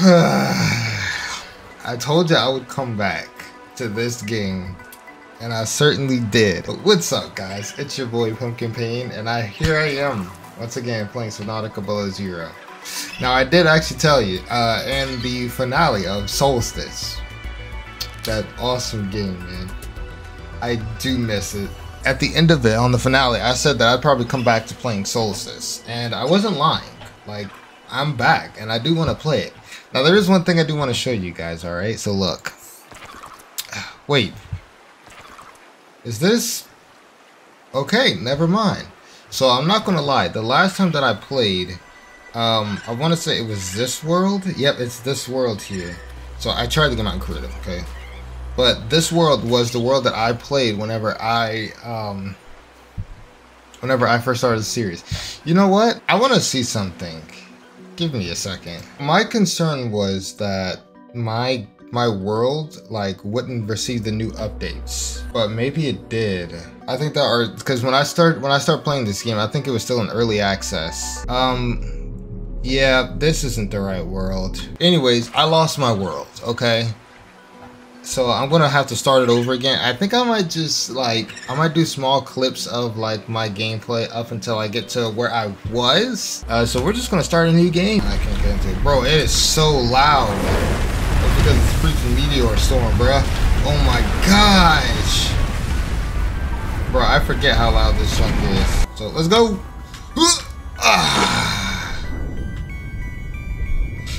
I told you I would come back to this game, and I certainly did. But what's up, guys? It's your boy PumpkinPain, and here I am once again playing Subnautica Below Zero. Now, I did actually tell you in the finale of Solstice, that awesome game, man. I do miss it. At the end of it, on the finale, I said that I'd probably come back to playing Solstice, and I wasn't lying. Like, I'm back, and I do want to play it. Now, there is one thing I do want to show you guys, alright? So, look. Wait. Is this... Okay, never mind. So, I'm not going to lie. The last time that I played, I want to say it was this world. Yep, it's this world here. So, I tried to get on creative, okay? But this world was the world that I played whenever I first started the series. You know what? I want to see something. Give me a second. My concern was that my world like wouldn't receive the new updates, but maybe it did. I think that because when I start playing this game, I think it was still in early access. Yeah, this isn't the right world. Anyways, I lost my world. Okay. So I'm gonna have to start it over again. I think I might just I might do small clips of like my gameplay up until I get to where I was. So we're just gonna start a new game. I can't get into it, bro. It is so loud. It's because it's freaking meteor storm, bruh. Oh my gosh, bro. I forget how loud this junk is. So let's go.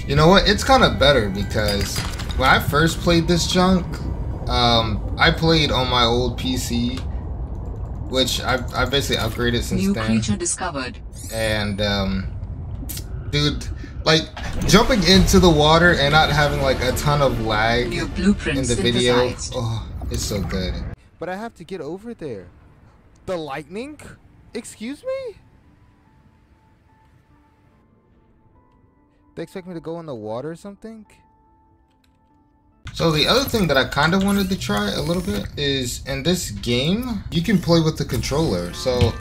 You know what? It's kind of better because when I first played this junk, I played on my old PC, which I basically upgraded since New then. creature discovered. And dude, like jumping into the water and not having like a ton of lag New blueprint in the video, synthesized. oh, it's so good. But I have to get over there. The lightning? Excuse me? They expect me to go in the water or something? So the other thing that I kind of wanted to try a little bit is in this game, you can play with the controller. So,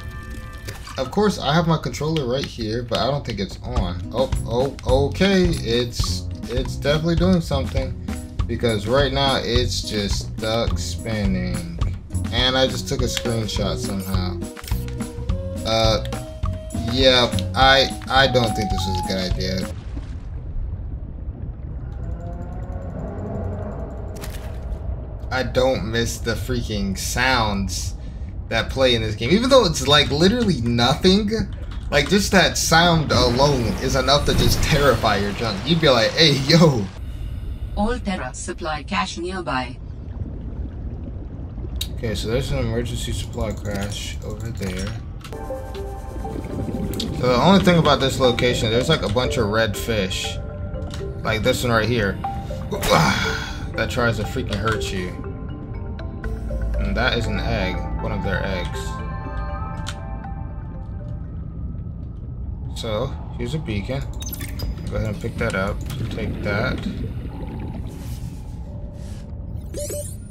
of course, I have my controller right here, but I don't think it's on. Oh, okay. It's definitely doing something because right now it's just stuck spinning. And I just took a screenshot somehow. Yeah, I don't think this was a good idea. I don't miss the freaking sounds that play in this game. Even though it's like literally nothing, like just that sound alone is enough to just terrify your junk. You'd be like, hey, yo. All Terra supply cache nearby. Okay, so there's an emergency supply crash over there. So the only thing about this location, there's like a bunch of red fish. Like this one right here. That tries to freaking hurt you. And that is an egg, one of their eggs. So, here's a beacon. Go ahead and pick that up. Take that.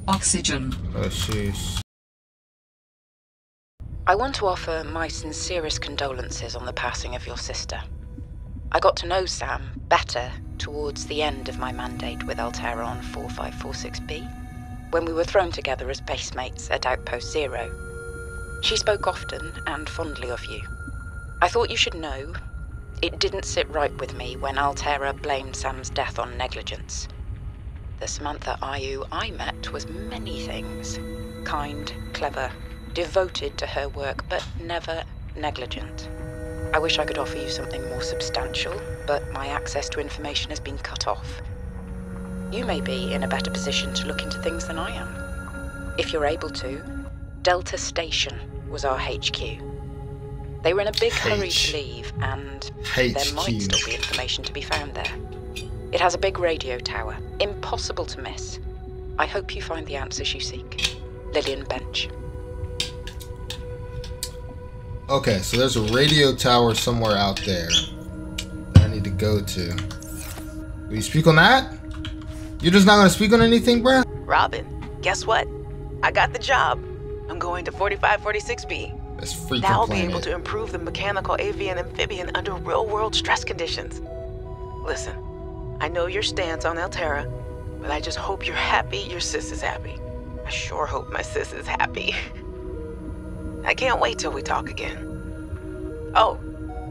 Oxygen. Oh, jeez. I want to offer my sincerest condolences on the passing of your sister. I got to know Sam better towards the end of my mandate with Altera on 4546B, when we were thrown together as basemates at Outpost 0. She spoke often and fondly of you. I thought you should know, it didn't sit right with me when Altera blamed Sam's death on negligence. The Samantha Myuu I met was many things. Kind, clever, devoted to her work, but never negligent. I wish I could offer you something more substantial, but my access to information has been cut off. You may be in a better position to look into things than I am. If you're able to, Delta Station was our HQ. They were in a big hurry to leave, and there might still be information to be found there. It has a big radio tower, impossible to miss. I hope you find the answers you seek. Lillian Bench. Okay, so there's a radio tower somewhere out there that I need to go to. Will you speak on that? You're just not gonna speak on anything, bruh? Robin, guess what? I got the job. I'm going to 4546B. That's freaking Now I'll be planet. able to improve the mechanical avian amphibian under real-world stress conditions. Listen, I know your stance on Altera, but I just hope you're happy your sis is happy. I sure hope my sis is happy. I can't wait till we talk again. Oh,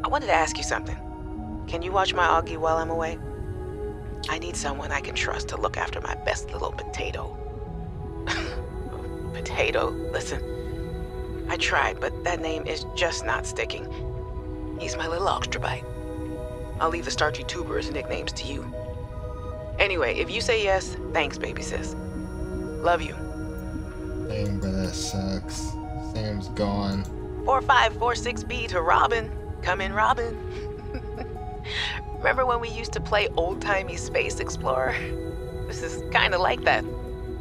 I wanted to ask you something. Can you watch my Augie while I'm away? I need someone I can trust to look after my best little potato. Potato, listen. I tried, but that name is just not sticking. He's my little oxtrabite. I'll leave the starchy tubers nicknames to you. Anyway, if you say yes, thanks, baby sis. Love you. Dang, but that sucks. Sam's gone. 4546B to Robin. Come in, Robin. Remember when we used to play old-timey Space Explorer? This is kind of like that,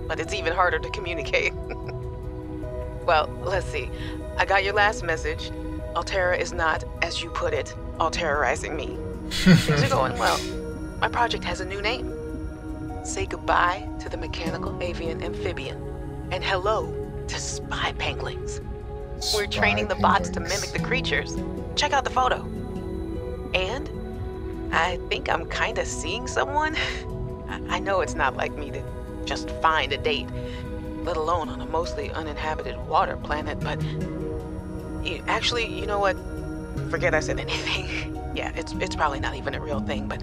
but it's even harder to communicate. Well, let's see. I got your last message. Altera is not, as you put it, all-terrorizing me. Things are going well. My project has a new name. Say goodbye to the mechanical avian amphibian, and hello to spy penguins. We're training the bots to mimic the creatures. Check out the photo. And I think I'm kind of seeing someone. I know it's not like me to just find a date, let alone on a mostly uninhabited water planet, but actually, you know what? Forget I said anything. Yeah, it's probably not even a real thing, but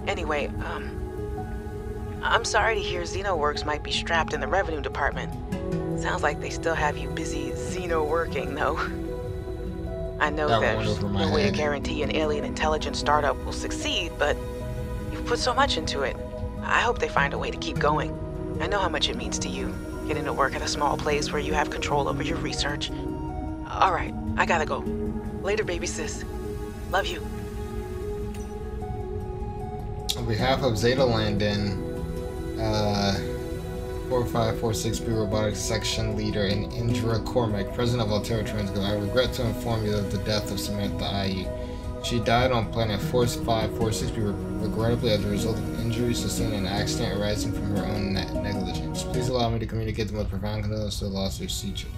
anyway, I'm sorry to hear XenoWorks might be strapped in the revenue department. Sounds like they still have you busy Xeno working, though. I know there's no way to guarantee an alien intelligence startup will succeed, but you've put so much into it. I hope they find a way to keep going. I know how much it means to you, getting to work at a small place where you have control over your research. All right, I gotta go. Later, baby sis. Love you. On behalf of Zeta Landon, 4546B Robotics Section Leader and Indra Cormac, President of Altera Transgo, I regret to inform you of the death of Samantha IE. She died on planet 4546B regrettably as a result of injuries sustained in an accident arising from her own negligence. Please allow me to communicate the most profound condolences to the loss of your sister.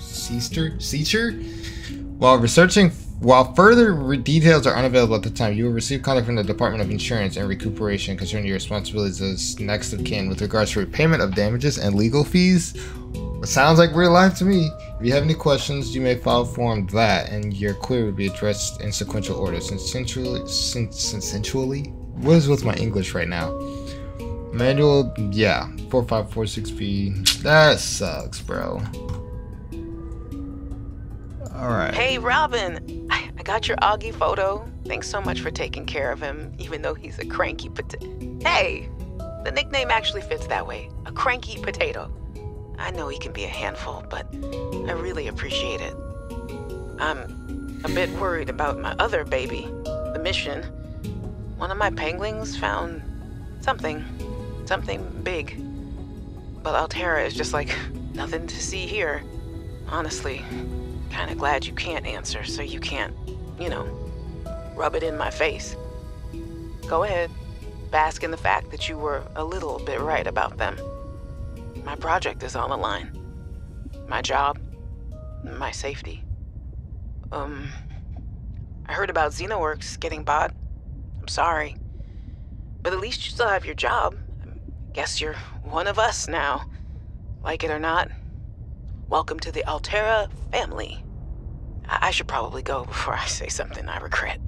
While further details are unavailable at the time, you will receive contact from the Department of Insurance and Recuperation concerning your responsibilities as next of kin with regards to repayment of damages and legal fees. It sounds like real life to me. If you have any questions, you may file form that, and your query will be addressed in sequential order. Sensually? What is with my English right now? Manual, yeah, 4546B. That sucks, bro. Alright. Hey, Robin! I got your Augie photo. Thanks so much for taking care of him, even though he's a cranky potato. Hey! The nickname actually fits that way. A cranky potato. I know he can be a handful, but I really appreciate it. I'm a bit worried about my other baby, the mission. One of my penguins found something big. But Altera is just like, nothing to see here. Honestly, kinda glad you can't answer, so you can't, rub it in my face. Go ahead, bask in the fact that you were a little bit right about them. My project is on the line. My job, my safety. I heard about XenoWorks getting bought. I'm sorry. But at least you still have your job. Guess you're one of us now. Like it or not. Welcome to the Altera family. I should probably go before I say something I regret.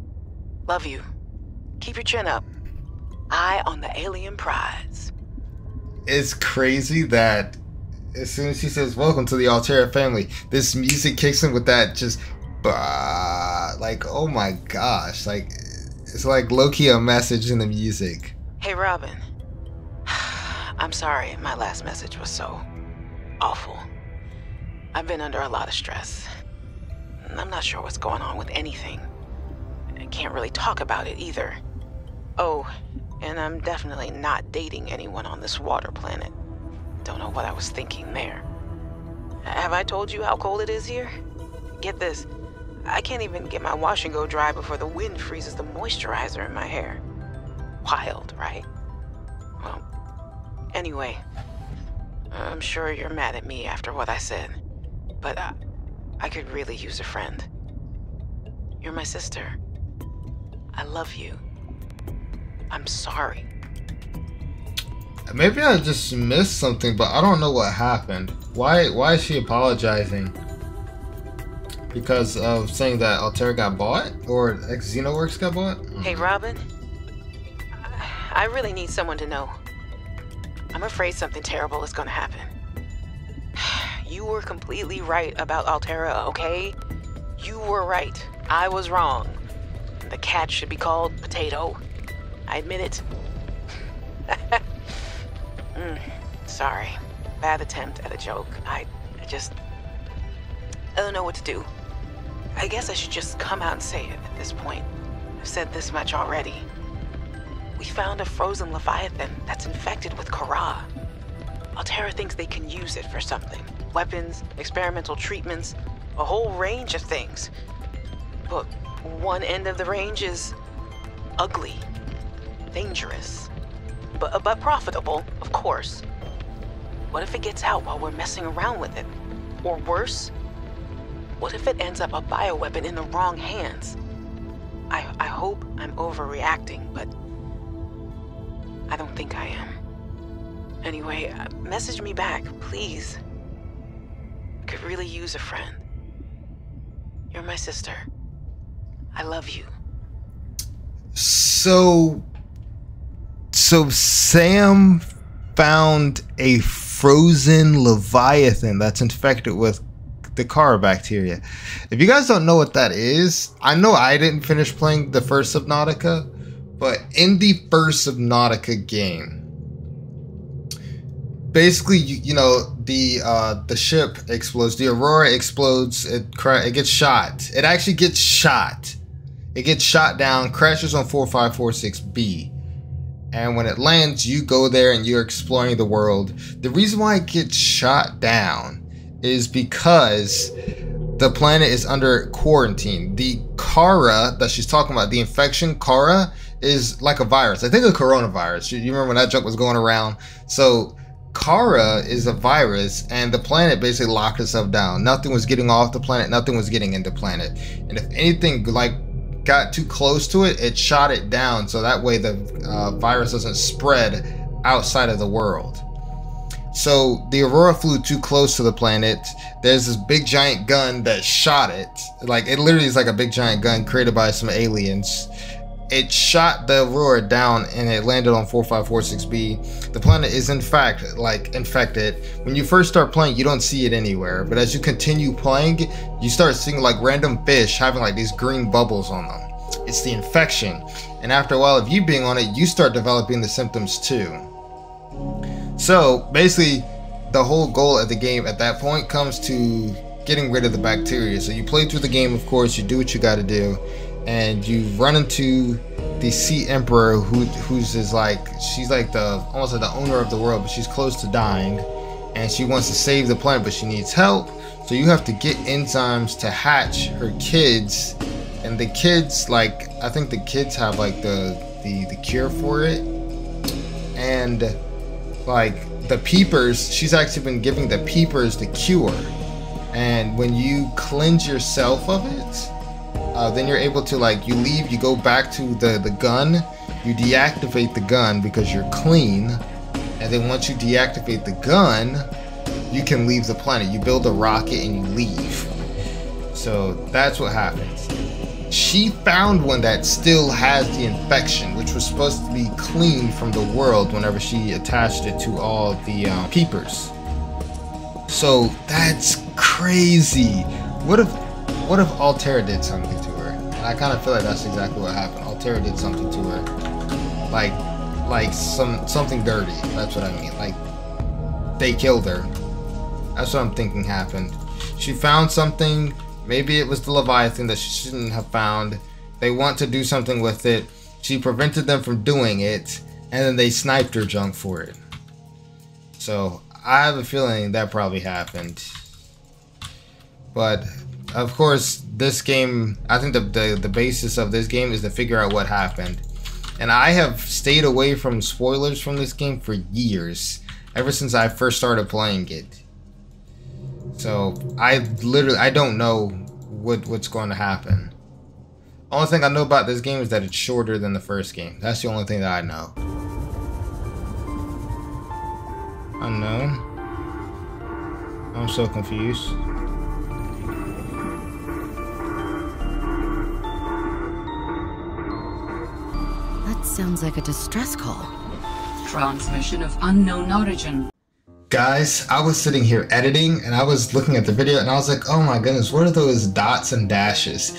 Love you. Keep your chin up. Eye on the alien prize. It's crazy that as soon as she says welcome to the Altera family, this music kicks in with that just like, oh my gosh, like it's like low-key a message in the music. Hey Robin, I'm sorry my last message was so awful. I've been under a lot of stress. I'm not sure what's going on with anything. I can't really talk about it either. Oh, and I'm definitely not dating anyone on this water planet. Don't know what I was thinking there. Have I told you how cold it is here? Get this, I can't even get my wash and go dry before the wind freezes the moisturizer in my hair. Wild, right? Well, anyway, I'm sure you're mad at me after what I said, but I could really use a friend. You're my sister. I love you. I'm sorry. Maybe I just missed something, but I don't know what happened. Why is she apologizing? Because of saying that Altera got bought? Or Xenoworks got bought? Hey, Robin. I really need someone to know. I'm afraid something terrible is gonna happen. You were completely right about Altera, okay? You were right. I was wrong. The cat should be called Potato. I admit it. Sorry. Bad attempt at a joke. I don't know what to do. I guess I should just come out and say it at this point. I've said this much already. We found a frozen leviathan that's infected with Kharaa. Altera thinks they can use it for something. Weapons, experimental treatments, a whole range of things. But one end of the range is ugly, dangerous, but profitable, of course. What if it gets out while we're messing around with it? Or worse, what if it ends up a bioweapon in the wrong hands? I hope I'm overreacting, but I don't think I am. Anyway, message me back, please. I could really use a friend. You're my sister. I love you. So Sam found a frozen leviathan that's infected with the Kharaa bacteria. If you guys don't know what that is, I know I didn't finish playing the first Subnautica, but in the first Subnautica game, basically, you know, the ship explodes, the Aurora explodes, it gets shot. It actually gets shot. It gets shot down, crashes on 4546B. And when it lands, you go there and you're exploring the world. The reason why it gets shot down is because the planet is under quarantine. The Kharaa that she's talking about, the infection Kharaa, is like a virus. I think a coronavirus. You remember when that junk was going around? So Kharaa is a virus, and the planet basically locked itself down. Nothing was getting off the planet. Nothing was getting into the planet. And if anything got too close to it, it shot it down, so that way the virus doesn't spread outside of the world. So the Aurora flew too close to the planet. There's this big giant gun that shot it. Like, it literally is like a big giant gun created by some aliens. It shot the Aurora down and it landed on 4546B. The planet is in fact like infected. When you first start playing, you don't see it anywhere, but as you continue playing, you start seeing like random fish having like these green bubbles on them. It's the infection, and after a while of you being on it, you start developing the symptoms too. So basically, the whole goal of the game at that point comes to getting rid of the bacteria. So you play through the game, of course, you do what you got to do, and you run into the Sea Emperor, she's like almost like the owner of the world, but she's close to dying, and she wants to save the planet, but she needs help. So you have to get enzymes to hatch her kids, and the kids, like, I think the kids have like the cure for it, and like the peepers, she's actually been giving the peepers the cure, and when you cleanse yourself of it, then you're able to, like, you leave, you go back to the gun, you deactivate the gun because you're clean, and then once you deactivate the gun, you can leave the planet. You build a rocket and you leave. So that's what happens. She found one that still has the infection, which was supposed to be cleaned from the world whenever she attached it to all the peepers. So that's crazy. What if Altera did something to her? And I kind of feel like that's exactly what happened. Altera did something to her, like something dirty. That's what I mean. Like, they killed her. That's what I'm thinking happened. She found something. Maybe it was the Leviathan that she shouldn't have found. They want to do something with it. She prevented them from doing it, and then they sniped her junk for it. So I have a feeling that probably happened. But of course, this game, I think the basis of this game is to figure out what happened. And I have stayed away from spoilers from this game for years, ever since I first started playing it. So I don't know what's going to happen. Only thing I know about this game is that it's shorter than the first game. That's the only thing that I know. Unknown. I'm so confused. That sounds like a distress call. Transmission of unknown origin. Guys, I was sitting here editing and I was looking at the video and I was like, oh my goodness, what are those dots and dashes?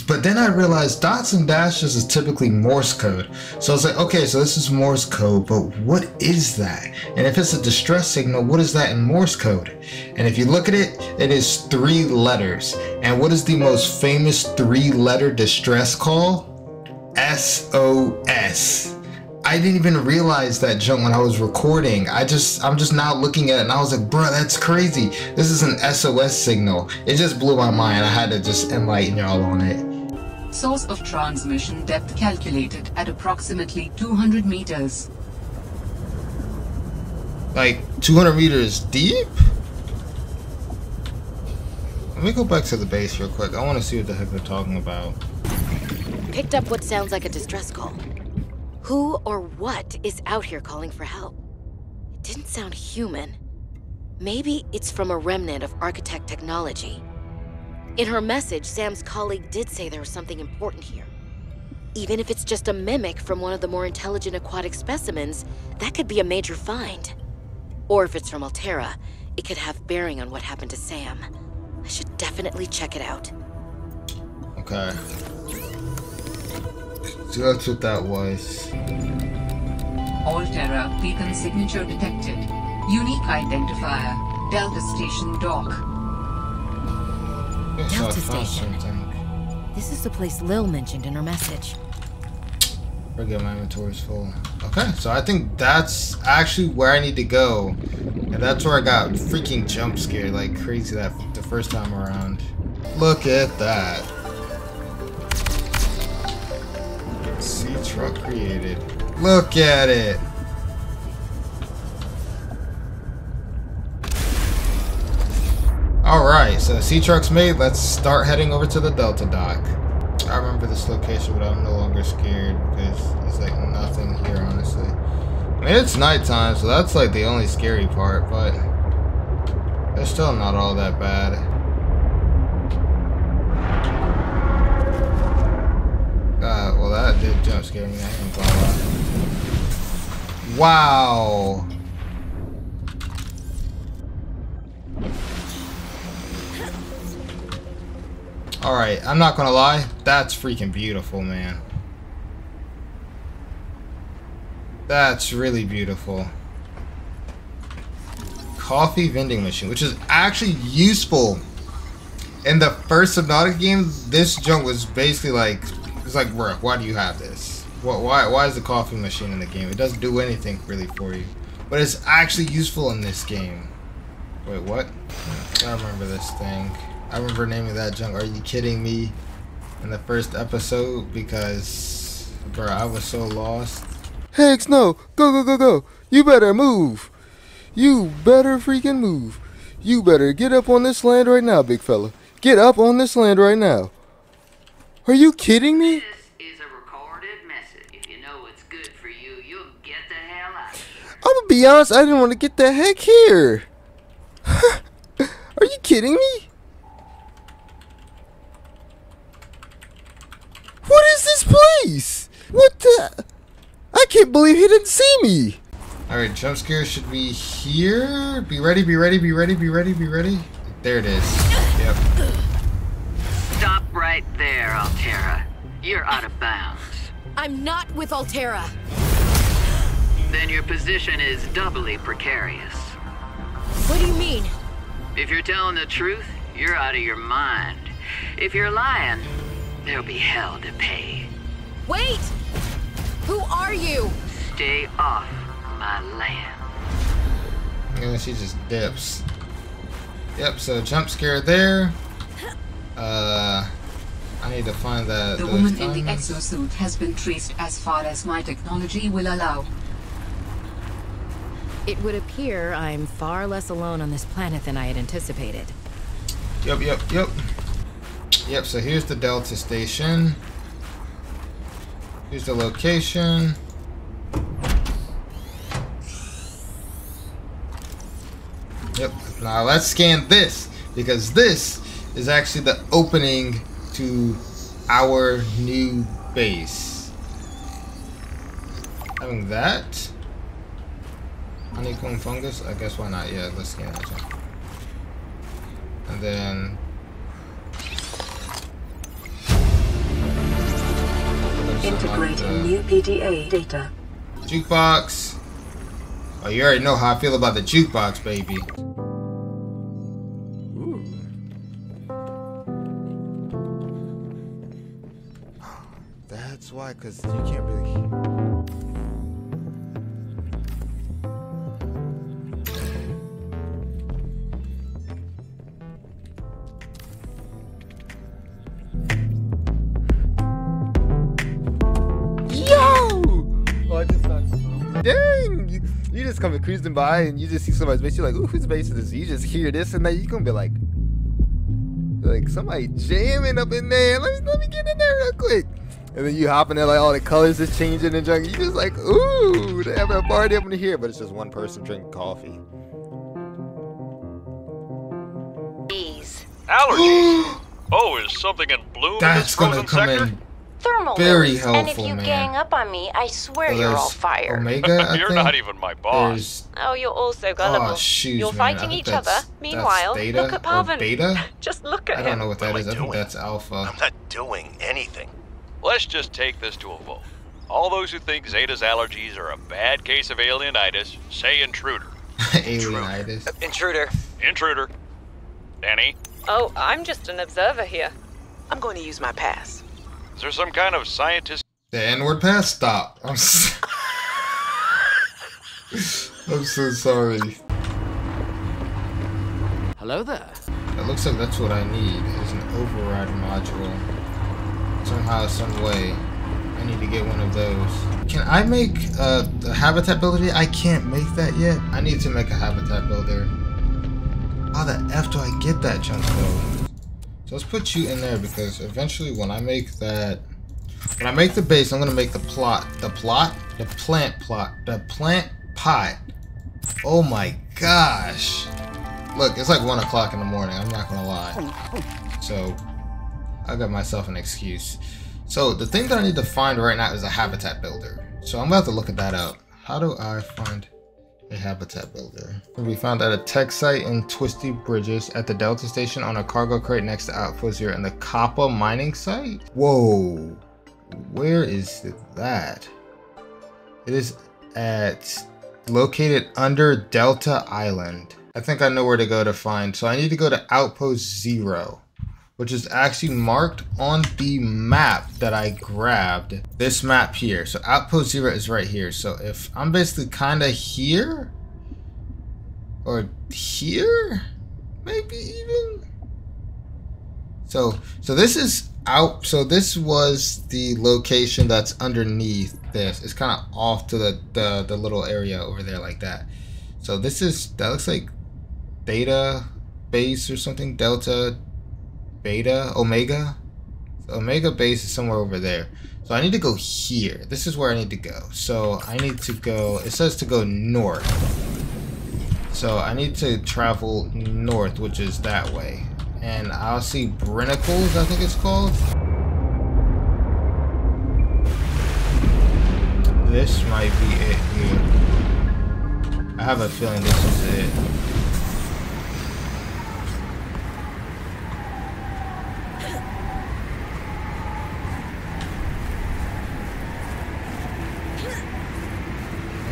But then I realized dots and dashes is typically Morse code. So I was like, okay, so this is Morse code, but what is that? And if it's a distress signal, what is that in Morse code? And if you look at it, it is 3 letters. And what is the most famous 3-letter distress call? SOS. I didn't even realize that junk when I was recording. I'm just now looking at it and I was like, bro, that's crazy. This is an SOS signal. It just blew my mind. I had to just enlighten y'all on it. Source of transmission depth calculated at approximately 200 meters. Like 200 meters deep? Let me go back to the base real quick. I want to see what the heck they're talking about. Picked up what sounds like a distress call. Who or what is out here calling for help? It didn't sound human. Maybe it's from a remnant of architect technology. In her message, Sam's colleague did say there was something important here. Even if it's just a mimic from one of the more intelligent aquatic specimens, that could be a major find. Or if it's from Altera, it could have bearing on what happened to Sam. I should definitely check it out. Okay. So that's what that was. Altera beacon signature detected. Unique identifier. Delta Station dock. Delta Station. This is the place Lil mentioned in her message. Forget my inventory's full. Okay, so I think that's actually where I need to go. And that's where I got freaking jump scared like crazy that the first time around. Look at that. Sea truck created. Look at it. Alright, so sea truck's made. Let's start heading over to the Delta dock. I remember this location, but I'm no longer scared because there's like nothing here, honestly. I mean, it's nighttime, so that's like the only scary part, but they're still not all that bad. Well, that did jump scare me. I ain't gonna lie. Wow. Alright, I'm not gonna lie. That's freaking beautiful, man. That's really beautiful. Coffee vending machine, which is actually useful. In the first Subnautica game, this junk was basically like, it's like, bro, why do you have this? Why is the coffee machine in the game? It doesn't do anything really for you. But it's actually useful in this game. Wait, what? I remember this thing. I remember naming that junk. Are you kidding me? In the first episode, because, bro, I was so lost. Hex no! Go, go, go, go! You better move! You better freaking move! You better get up on this land right now, big fella. Get up on this land right now. Are you kidding me? This is a recorded message. If you know what's good for you, you'll get the hell out. I'm gonna be honest, I didn't want to get the heck here. Are you kidding me? What is this place? What the? I can't believe he didn't see me. Alright, jump scare should be here. Be ready, be ready, be ready, be ready, be ready. There it is. Yep. Stop right there, Altera. You're out of bounds. I'm not with Altera. Then your position is doubly precarious. What do you mean? If you're telling the truth, you're out of your mind. If you're lying, there'll be hell to pay. Wait! Who are you? Stay off my land. And she just dips. Yep, so jump scare there. I need to find that. The woman in the exosuit has been traced as far as my technology will allow. It would appear I'm far less alone on this planet than I had anticipated. Yep, yep, yep. Yep, so here's the Delta station. Here's the location. Yep. Now let's scan this, because this is actually the opening to our new base. Having that. Honeycomb fungus? I guess why not? Yeah, let's scan this one. And then integrating new PDA data. Jukebox. Oh, you already know how I feel about the jukebox, baby. Ooh. That's why, because you can't really... Dang! You just come cruising by and you just see somebody's base. You're like, ooh, whose base is this? You just hear this and then you gonna be like somebody jamming up in there. Let me get in there real quick. And then you hop in there like all the colors is changing and junk. You just like, ooh, they have a party up in here, but it's just one person drinking coffee. Bees. Allergies. Oh, is something in bloom in this frozen sector? Thermal very loads, helpful, and if you man. gang up on me, I swear Well, you're there's all fired. Omega, I You're think. not even my boss. Oh, you're also gullible. Oh, shoot, You're man. fighting I think each other. that's Meanwhile, Theta look at or Parvin. Beta? Just look at I him. don't know what that is. I think doing? that's Alpha. I'm not doing anything. Let's just take this to a vote. All those who think Zeta's allergies are a bad case of alienitis, say intruder. Alienitis. Intruder. Intruder. Danny, Oh, I'm just an observer here. I'm going to use my pass. is there some kind of scientist? The N-word pass? Stop. I'm so sorry. Hello there. It looks like that's what I need, is an override module. Somehow, some way. I need to get one of those. Can I make the habitat builder? I can't make that yet. I need to make a habitat builder. How the F do I get that chunk though? So let's put you in there, because eventually when I make that, when I make the base, I'm gonna make the plant pot. Oh my gosh. Look, it's like 1 o'clock in the morning, I'm not gonna lie. So I got myself an excuse. So the thing that I need to find right now is a habitat builder. So I'm about to look at that up. How do I find a habitat builder? We found at a tech site in Twisty Bridges, at the Delta station, on a cargo crate next to Outpost 0, and the KOPPA mining site. Whoa, where is that? It is located under Delta Island. I think I know where to go to find. So I need to go to Outpost 0, which is actually marked on the map that I grabbed. This map here. So Outpost 0 is right here. So if I'm basically kind of here, or here, maybe even. So this is out. So this was the location that's underneath this. It's kind of off to the little area over there like that. So this is, that looks like Theta base or something. Delta, Beta, Omega. So Omega base is somewhere over there. So I need to go here. This is where I need to go. So I need to go, it says to go north. So I need to travel north, which is that way. And I'll see Brinicles, I think it's called. This might be it here. I have a feeling this is it.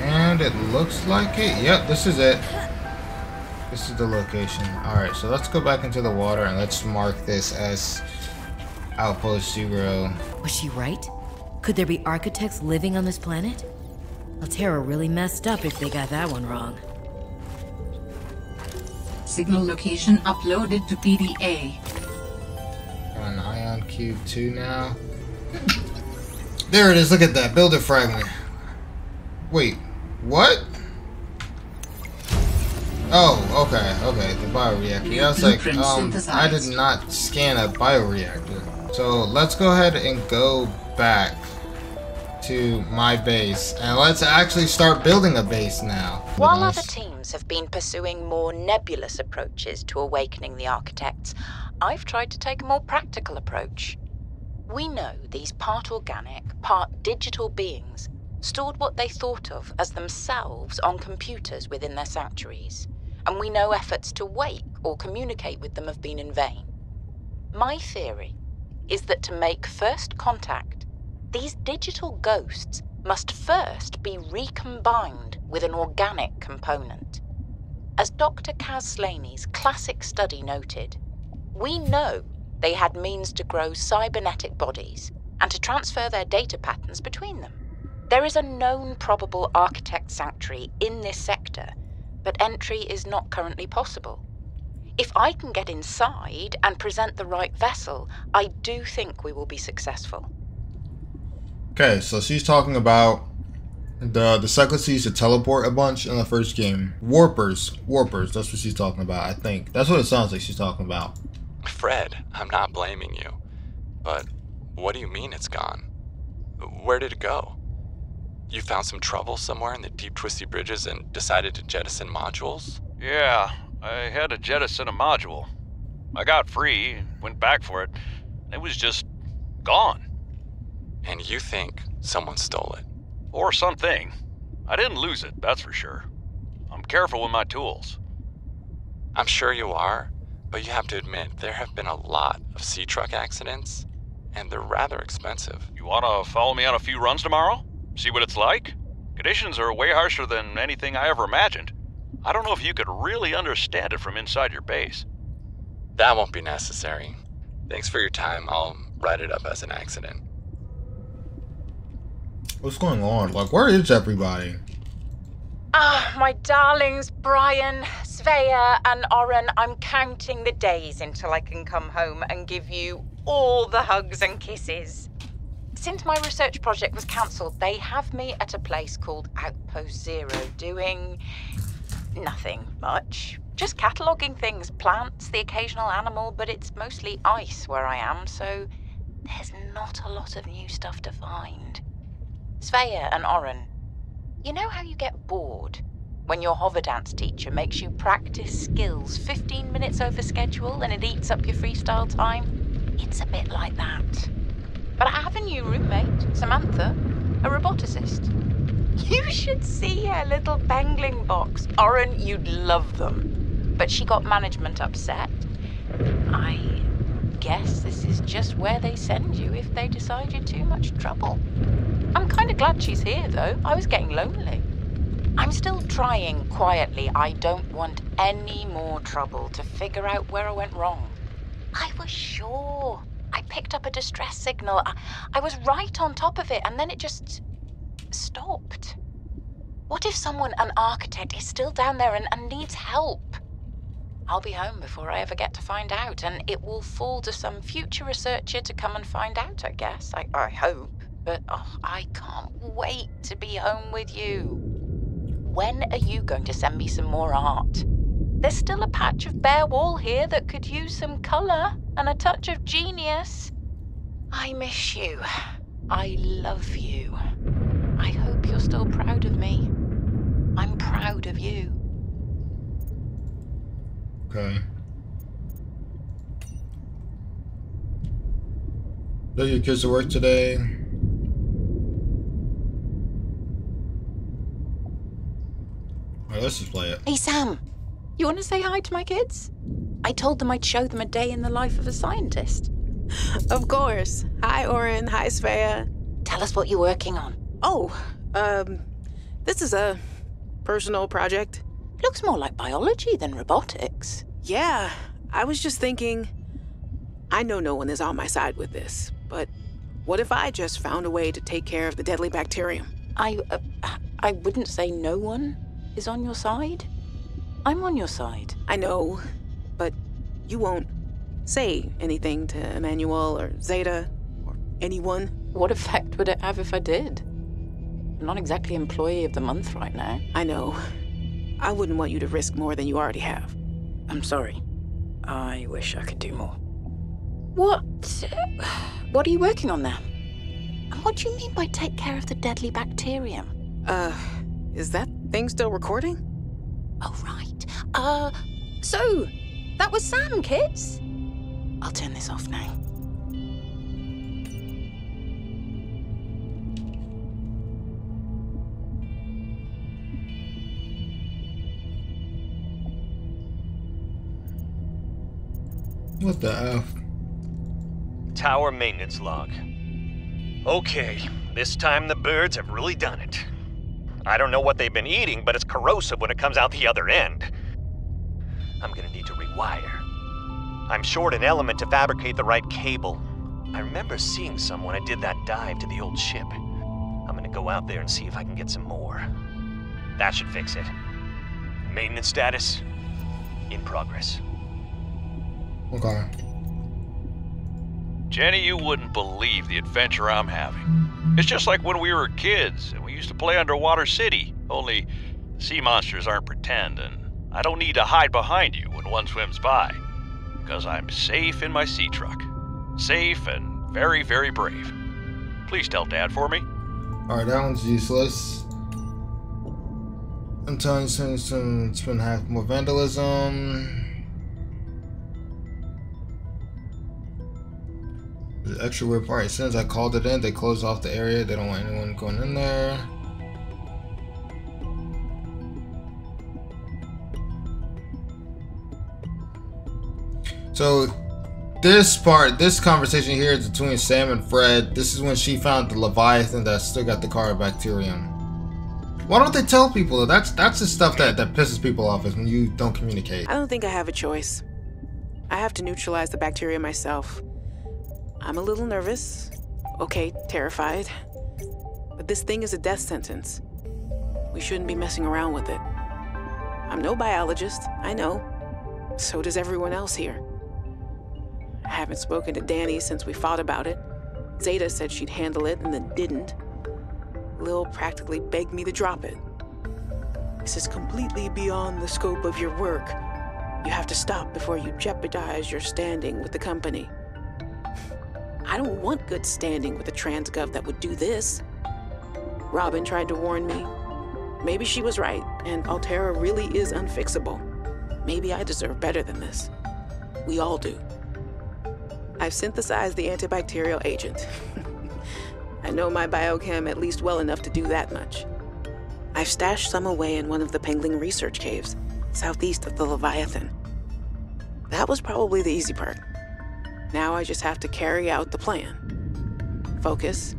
And it looks like it. Yep, this is it. This is the location. Alright, so let's go back into the water and let's mark this as Outpost 0. Was she right? Could there be architects living on this planet? Altera really messed up if they got that one wrong. Signal location uploaded to PDA. Got an ion cube 2 now. There it is, look at that, builder fragment. Wait, what? Oh, okay, the bioreactor. Yeah, I was like, I did not scan a bioreactor. So let's go ahead and go back to my base. And let's actually start building a base now. While other teams have been pursuing more nebulous approaches to awakening the architects, I've tried to take a more practical approach. We know these part organic, part digital beings stored what they thought of as themselves on computers within their sanctuaries, and we know efforts to wake or communicate with them have been in vain. My theory is that to make first contact, these digital ghosts must first be recombined with an organic component. As Dr. Kaz Slaney's classic study noted, we know they had means to grow cybernetic bodies and to transfer their data patterns between them. There is a known probable architect sanctuary in this sector, but entry is not currently possible. If I can get inside and present the right vessel, I do think we will be successful. Okay, so she's talking about the cyclists used to teleport a bunch in the first game. Warpers, that's what she's talking about, I think. That's what it sounds like she's talking about. Fred, I'm not blaming you, but what do you mean it's gone? Where did it go? You found some trouble somewhere in the deep twisty bridges and decided to jettison modules? Yeah, I had to jettison a module. I got free, went back for it. It was just gone. And you think someone stole it? Or something. I didn't lose it, that's for sure. I'm careful with my tools. I'm sure you are, but you have to admit there have been a lot of sea truck accidents, and they're rather expensive. You wanna follow me on a few runs tomorrow? See what it's like? Conditions are way harsher than anything I ever imagined. I don't know if you could really understand it from inside your base. That won't be necessary. Thanks for your time. I'll write it up as an accident. What's going on? Like, where is everybody? My darlings, Brian, Svea, and Oren, I'm counting the days until I can come home and give you all the hugs and kisses. Since my research project was cancelled, they have me at a place called Outpost 0, doing nothing much. Just cataloguing things, plants, the occasional animal, but it's mostly ice where I am, so there's not a lot of new stuff to find. Svea and Oren, you know how you get bored when your hover dance teacher makes you practice skills 15 minutes over schedule and it eats up your freestyle time? It's a bit like that. But I have a new roommate, Samantha, a roboticist. You should see her little bangling box. Oren, you'd love them. But she got management upset. I guess this is just where they send you if they decide you're too much trouble. I'm kind of glad she's here, though. I was getting lonely. I'm still trying quietly. I don't want any more trouble to figure out where I went wrong. I was sure. I picked up a distress signal. I was right on top of it, and then it just stopped. What if someone, an architect, is still down there and needs help? I'll be home before I ever get to find out, and it will fall to some future researcher to come and find out, I guess. I hope. But I can't wait to be home with you. When are you going to send me some more art? There's still a patch of bare wall here that could use some colour and a touch of genius. I miss you. I love you. I hope you're still proud of me. I'm proud of you. Okay. Did your kids to work today? Alright, let's just play it. Hey, Sam. You want to say hi to my kids? I told them I'd show them a day in the life of a scientist. Of course. Hi, Oren. Hi, Svea. Tell us what you're working on. Oh, this is a personal project. Looks more like biology than robotics. Yeah, I was just thinking, I know no one is on my side with this, but what if I just found a way to take care of the deadly bacterium? I wouldn't say no one is on your side. I'm on your side. I know, but you won't say anything to Emmanuel or Zeta or anyone. What effect would it have if I did? I'm not exactly employee of the month right now. I know. I wouldn't want you to risk more than you already have. I'm sorry. I wish I could do more. What are you working on there? What do you mean by take care of the deadly bacterium? Is that thing still recording? Oh, right. So, that was Sam, kids? I'll turn this off now. What the F? Tower maintenance log. Okay, this time the birds have really done it. I don't know what they've been eating, but it's corrosive when it comes out the other end. I'm gonna need to rewire. I'm short an element to fabricate the right cable. I remember seeing some when I did that dive to the old ship. I'm gonna go out there and see if I can get some more. That should fix it. Maintenance status, in progress. Okay. Jenny, you wouldn't believe the adventure I'm having. It's just like when we were kids and we used to play Underwater City, only sea monsters aren't pretend, and I don't need to hide behind you when one swims by, because I'm safe in my sea truck. Safe and very, very brave. Please tell Dad for me. Alright, that one's useless. I'm telling you, spend half more vandalism. The extra weird part, as soon as I called it in, they closed off the area. They don't want anyone going in there. So this conversation here is between Sam and Fred. This is when she found the Leviathan that still got the Kharaa bacterium. Why don't they tell people? That's the stuff that pisses people off, is when you don't communicate. I don't think I have a choice. I have to neutralize the bacteria myself. I'm a little nervous. Okay, terrified. But this thing is a death sentence. We shouldn't be messing around with it. I'm no biologist, I know. So does everyone else here. I haven't spoken to Danny since we fought about it. Zeta said she'd handle it and then didn't. Lil practically begged me to drop it. This is completely beyond the scope of your work. You have to stop before you jeopardize your standing with the company. I don't want good standing with a transgov that would do this. Robin tried to warn me. Maybe she was right, and Altera really is unfixable. Maybe I deserve better than this. We all do. I've synthesized the antibacterial agent. I know my biochem at least well enough to do that much. I've stashed some away in one of the Pengling research caves, southeast of the Leviathan. That was probably the easy part. Now I just have to carry out the plan. Focus,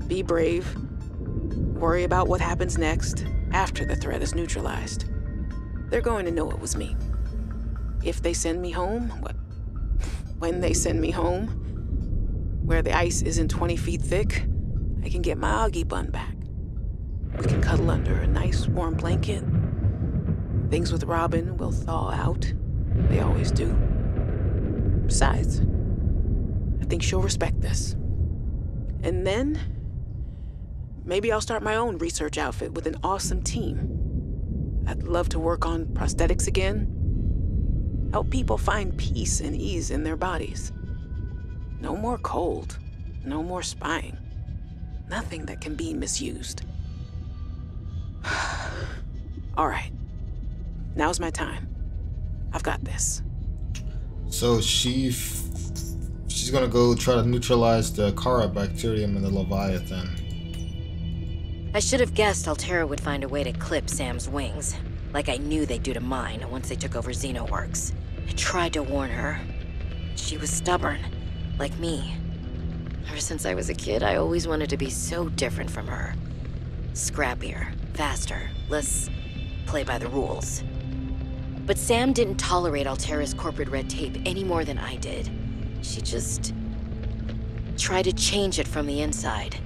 be brave, worry about what happens next after the threat is neutralized. They're going to know it was me. If they send me home, when they send me home, where the ice isn't 20 feet thick, I can get my Augie bun back. We can cuddle under a nice warm blanket. Things with Robin will thaw out. They always do. Besides, I think she'll respect this. And then, maybe I'll start my own research outfit with an awesome team. I'd love to work on prosthetics again. Help people find peace and ease in their bodies. No more cold. No more spying. Nothing that can be misused. All right. Now's my time. I've got this. So she's gonna go try to neutralize the Kharaa bacterium in the Leviathan. I should have guessed Altera would find a way to clip Sam's wings, like I knew they'd do to mine once they took over Xenoworks. I tried to warn her. She was stubborn, like me. Ever since I was a kid, I always wanted to be so different from her. Scrappier, faster, less play by the rules. But Sam didn't tolerate Altera's corporate red tape any more than I did. She just tried to change it from the inside.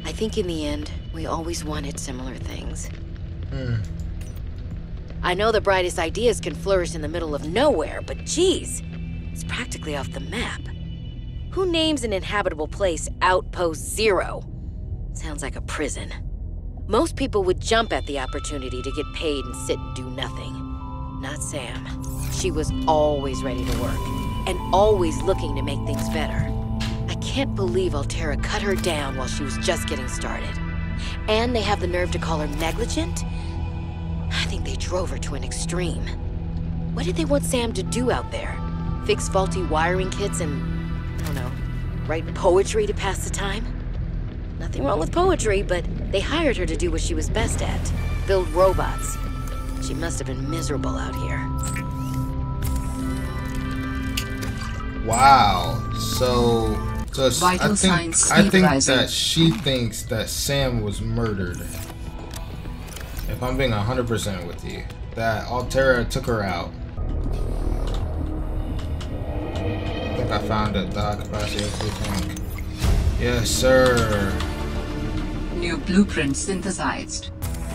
I think in the end, we always wanted similar things. I know the brightest ideas can flourish in the middle of nowhere, but geez, it's practically off the map. Who names an inhabitable place Outpost 0? Sounds like a prison. Most people would jump at the opportunity to get paid and sit and do nothing. Not Sam. She was always ready to work, and always looking to make things better. I can't can't believe Alterra cut her down while she was just getting started. And they have the nerve to call her negligent? I think they drove her to an extreme. What did they want Sam to do out there? Fix faulty wiring kits and, I don't know, write poetry to pass the time? Nothing wrong with poetry, but they hired her to do what she was best at, build robots. She must have been miserable out here. Wow. So Vital I signs think stabilizing. that she thinks that Sam was murdered. If I'm being 100% with you, that Alterra took her out. I think I found it. The high capacity of the tank. Yes, sir. New blueprint synthesized.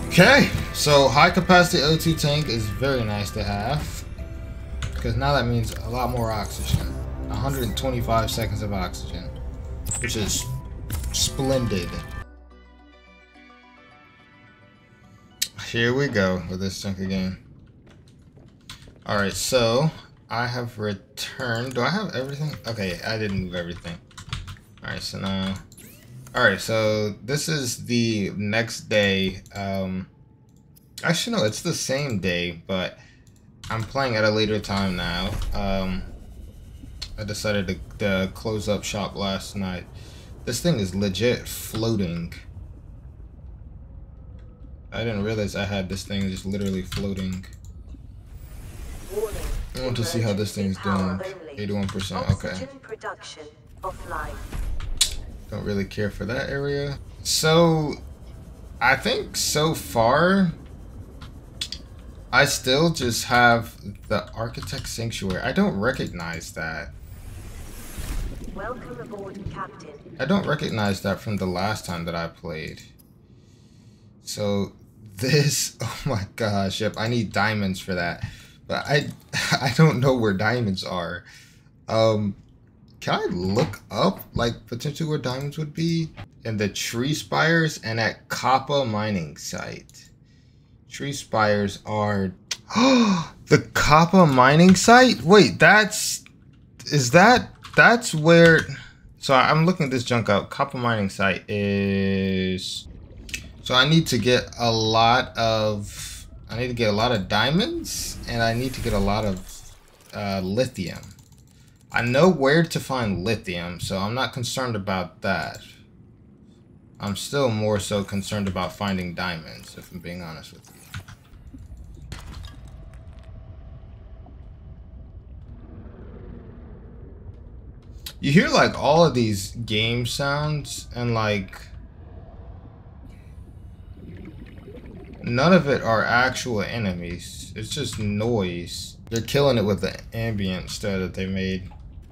Okay, so high capacity O2 tank is very nice to have, because now that means a lot more oxygen. 125 seconds of oxygen, which is splendid. Here we go with this chunk again. Alright, so I have returned. Do I have everything? Okay, I didn't move everything. Alright, so now... Alright, so this is the next day. Actually, no, it's the same day, but I'm playing at a later time now. I decided to close up shop last night. This thing is legit floating. I didn't realize I had this thing just literally floating. I want to see how this thing's doing. 81%, okay. Don't really care for that area. So, I think so far, I still just have the Architect Sanctuary. I don't recognize that. Welcome aboard, Captain. I don't recognize that from the last time that I played. So this, oh my gosh, yep, I need diamonds for that. But I don't know where diamonds are. Can I look up like potentially where diamonds would be? In the tree spires and at KOPPA mining site. Tree spires are the KOPPA mining site? Wait, that's where, so I'm looking this junk up. KOPPA mining site is, so I need to get a lot of diamonds, and I need to get a lot of lithium. I know where to find lithium, so I'm not concerned about that. I'm still more so concerned about finding diamonds, if I'm being honest with you. You hear like all of these game sounds, and like none of it are actual enemies. It's just noise. They're killing it with the ambient stuff that they made.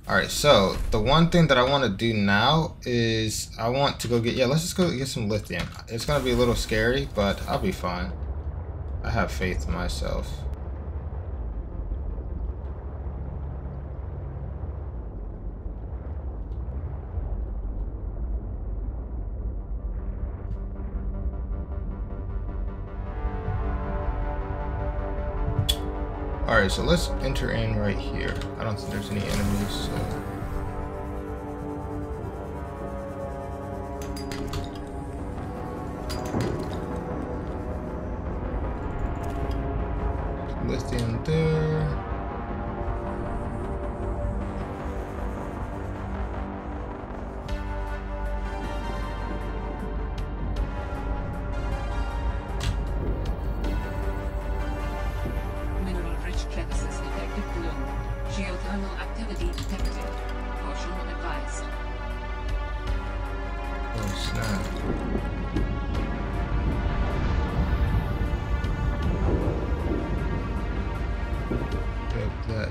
Alright, so the one thing that I want to do now is I want to go get, yeah, let's just go get some lithium. It's going to be a little scary, but I'll be fine. I have faith in myself. Alright, so let's enter in right here. I don't think there's any enemies, so... Lithium there.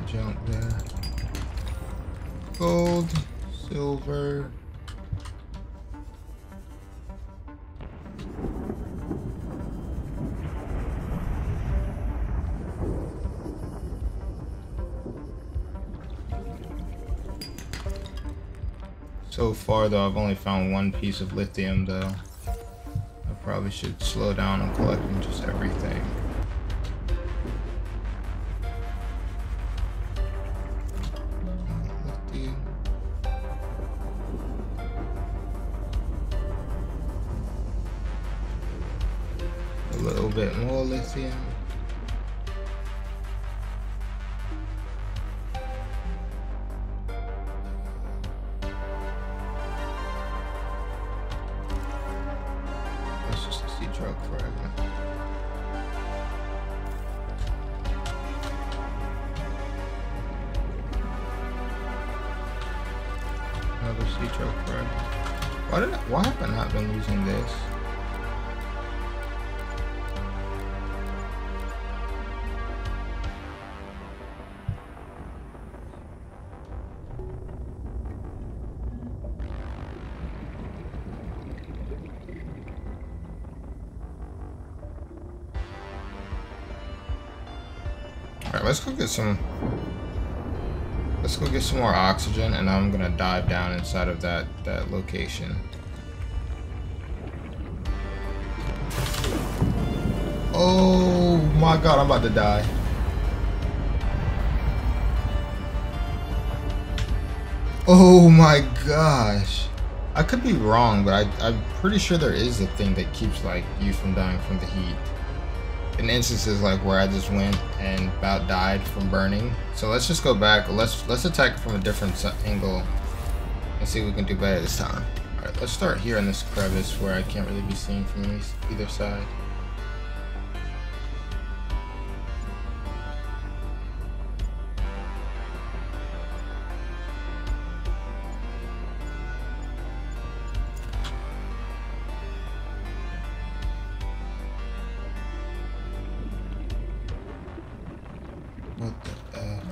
Jump there. Gold, silver. So far though, I've only found one piece of lithium though. I probably should slow down on collecting just everything. little bit more lithium. That's just a sea truck fragment. Another sea truck fragment. Why have I not been using this? Alright, let's go get some more oxygen, and I'm gonna dive down inside of that location. Oh my god, I'm about to die. Oh my gosh. I could be wrong, but I'm pretty sure there is a thing that keeps like you from dying from the heat. In instances like where I just went and about died from burning. So let's just go back. Let's attack from a different angle and see if we can do better this time. All right, let's start here in this crevice where I can't really be seen from either side. What the F?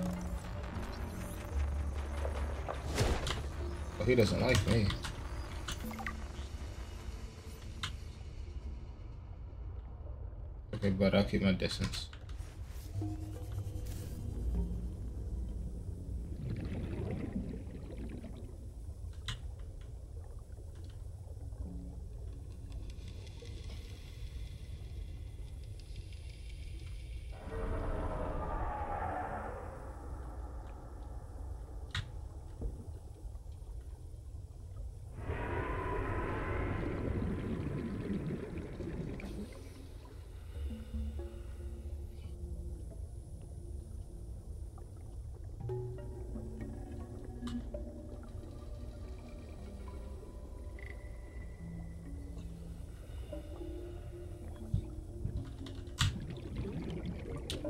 Oh, he doesn't like me. Okay, but I'll keep my distance.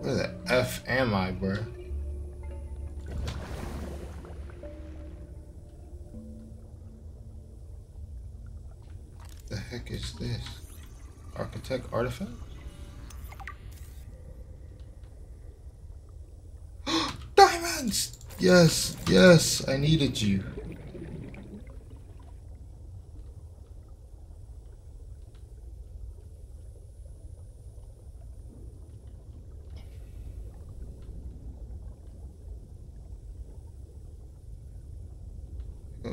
Where the F am I, bro? The heck is this? Architect artifact? Diamonds! Yes, yes, I needed you.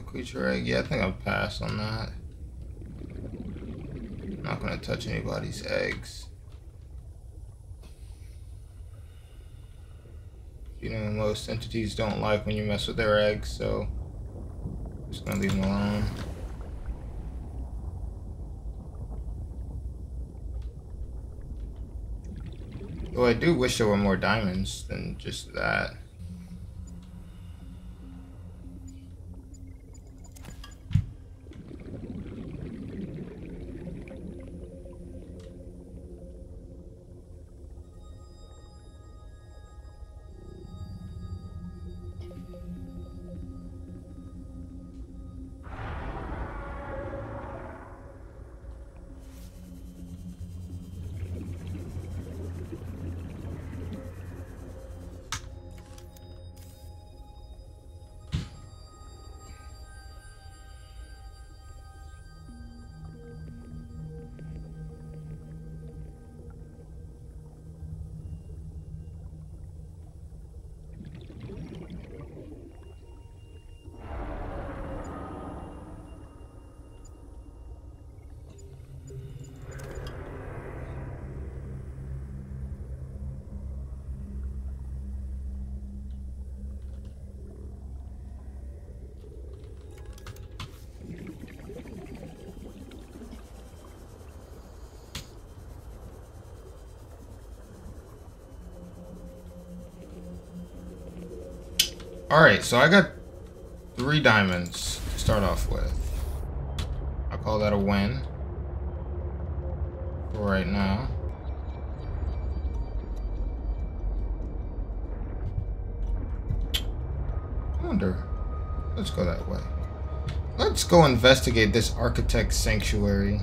Creature egg. Yeah, I think I'll pass on that. I'm not gonna touch anybody's eggs. You know, most entities don't like when you mess with their eggs, so I'm just gonna leave them alone. Though I do wish there were more diamonds than just that. Alright, so I got 3 diamonds to start off with. I'll call that a win for right now. I wonder. Let's go that way. Let's go investigate this architect's sanctuary.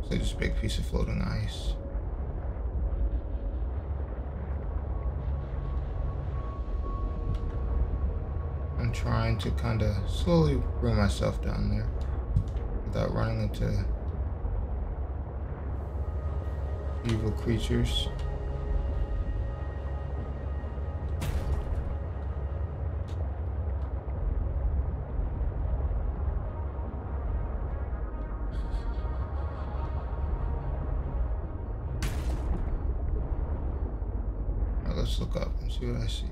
So just a big piece of floating ice. I'm trying to kind of slowly bring myself down there without running into evil creatures. Now let's look up and see what I see.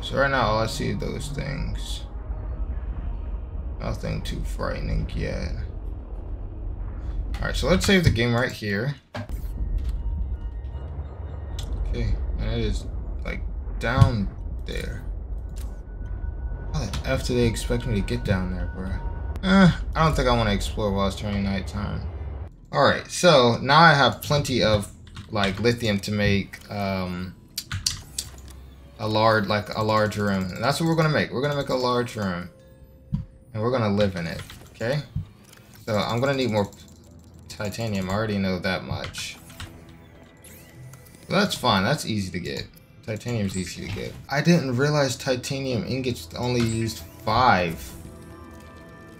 So right now all I see is those things. Nothing too frightening yet. Alright, so let's save the game right here. Okay, and it is like down there. How the F do they expect me to get down there, bro? I don't think I want to explore while it's turning nighttime. Alright, so now I have plenty of like lithium to make a large room. And that's what we're gonna make. We're gonna make a large room. And we're gonna live in it. Okay? So I'm gonna need more titanium. I already know that much. But that's fine. That's easy to get. Titanium's easy to get. I didn't realize titanium ingots only used 5.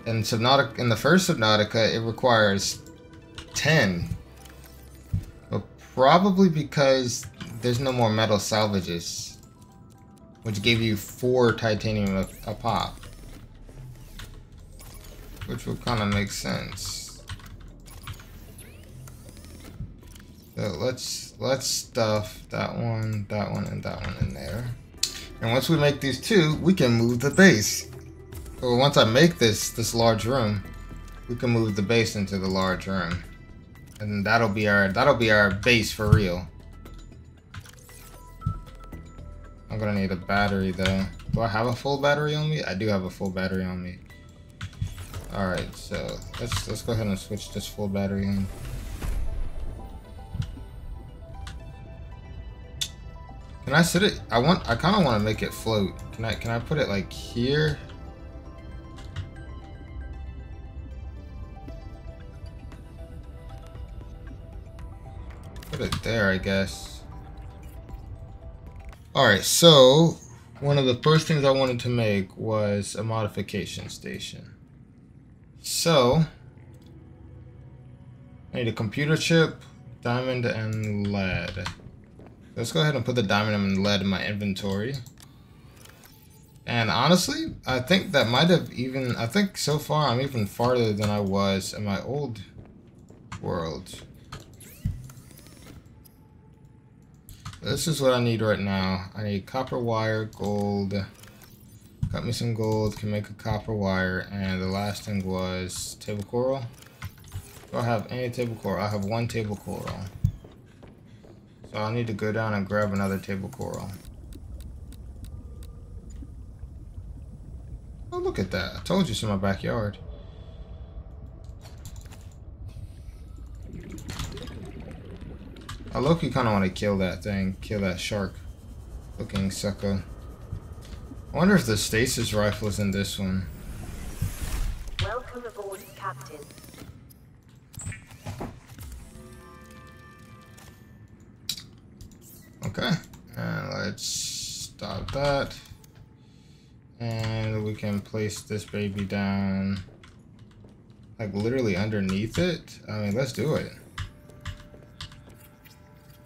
In Subnautica, in the first Subnautica, it requires 10. But probably because there's no more metal salvages, which gave you 4 titanium a pop, which would kind of make sense. So let's stuff that one, and that one in there. And once we make these 2, we can move the base. So once I make this large room, we can move the base into the large room, and that'll be our base for real. I'm gonna need a battery though. Do I have a full battery on me? I do have a full battery on me. Alright, so let's go ahead and switch this full battery in. Can I sit it? I kinda wanna make it float. Can I put it like here? Put it there, I guess. Alright, so one of the first things I wanted to make was a modification station. So I need a computer chip, diamond, and lead. Let's go ahead and put the diamond and lead in my inventory. And honestly, I think that might have even, I think so far I'm even farther than I was in my old world. This is what I need right now. I need copper wire, gold. Cut me some gold, can make a copper wire, and the last thing was table coral. Do I have any table coral? I have 1 table coral. So I need to go down and grab another table coral. Oh, look at that. I told you it's in my backyard. I low-key kind of want to kill that thing. Kill that shark-looking sucker. I wonder if the stasis rifle is in this one. Welcome aboard, Captain. Okay, and let's stop that. And we can place this baby down, like literally underneath it. I mean, let's do it.